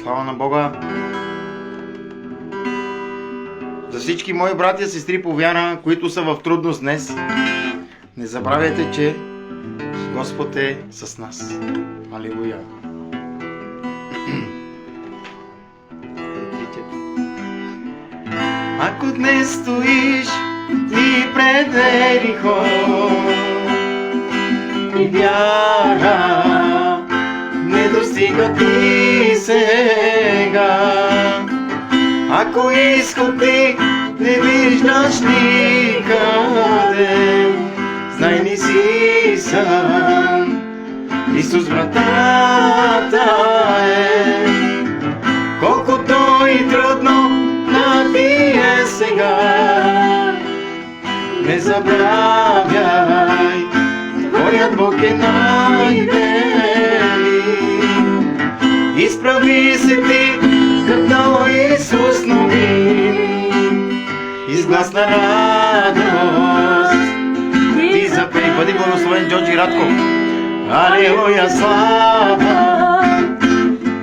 Слава на Бога! За всички мои братя и сестри по вяра, които са в трудност днес, не забравяйте, че Господ е с нас. Алилуя! Ако днес стоиш ти пред Ерихон и вяра не достига ти сега, ако изход ти не виждаш никъде, знай не си сам, Исус вратата е. Колкото и трудно на ти е сега, не забравяй, твоят Бог е най-велик. Изправи се ти като Исус новин, из глас на радост ти запей. Бъди благословен, Джорджи Радко. Алелуя, слава!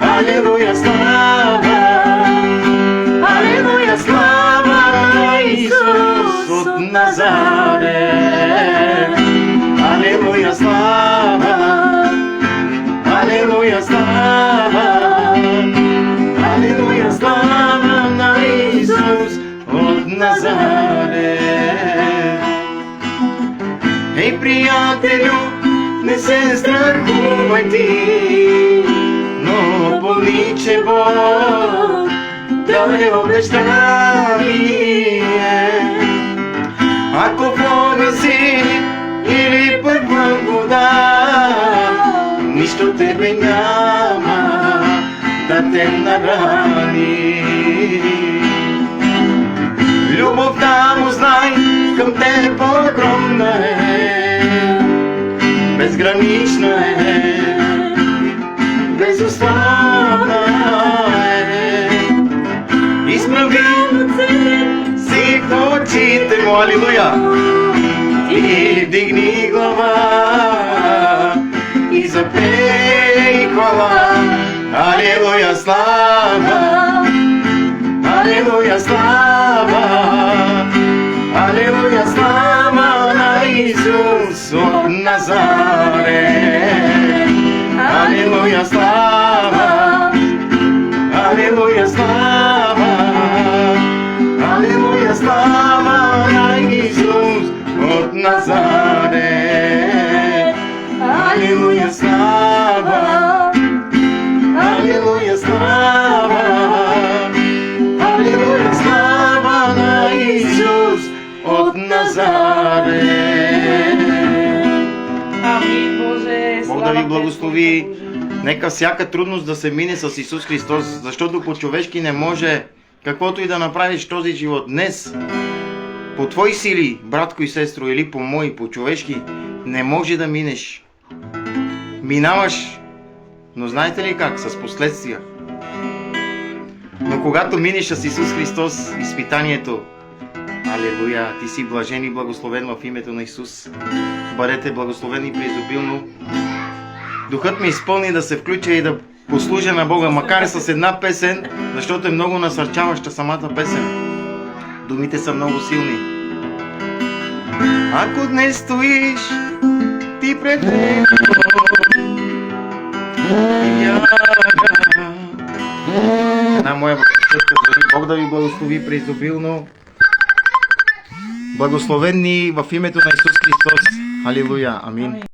Алелуя, слава! Алелуя, слава на Исус от Назарет! Алелуя, слава! Алелуя, слава! Алелуя, слава на Исус от Назарет! Ей, приятелю, не се страхувай ти, но помни, че Бог дал е обещание. Ако Бога си или пък благодат, нищо тебе няма да те нарани. Любовта му, знай, към теб огромна е, безгранична е, безусловна е. Изправи си в очите му, алилуя, и вдигни глава и запей хвала. Алилуя, слава! Алилуя, слава! Алилуя, слава на Исус от Назарет! Алилуя, слава! Алилуя, слава! Алилуя, слава на Исус от Назарет! Алилуя, слава! Алилуя, слава! Алилуя, слава на Исус от Назарет! Амин, Боже! Бог да ви благослови! Нека всяка трудност да се мине с Исус Христос, защото по-човешки не може каквото и да направиш този живот днес. По твои сили, братко и сестро, или по мои, по-човешки, не може да минеш. Минаваш, но знаете ли как? С последствия. Но когато минеш с Исус Христос изпитанието, алелуя, ти си блажен и благословен в името на Исус. Бъдете благословени преизобилно. Духът ми изпълни да се включа и да послужа на Бога, макар и с една песен, защото е много насърчаваща самата песен. Думите са много силни. Ако днес стоиш ти пред Него, една моя братчетка, Бог да ви благослови преизобилно. Благословени в името на Исус Христос. Алилуя. Амин.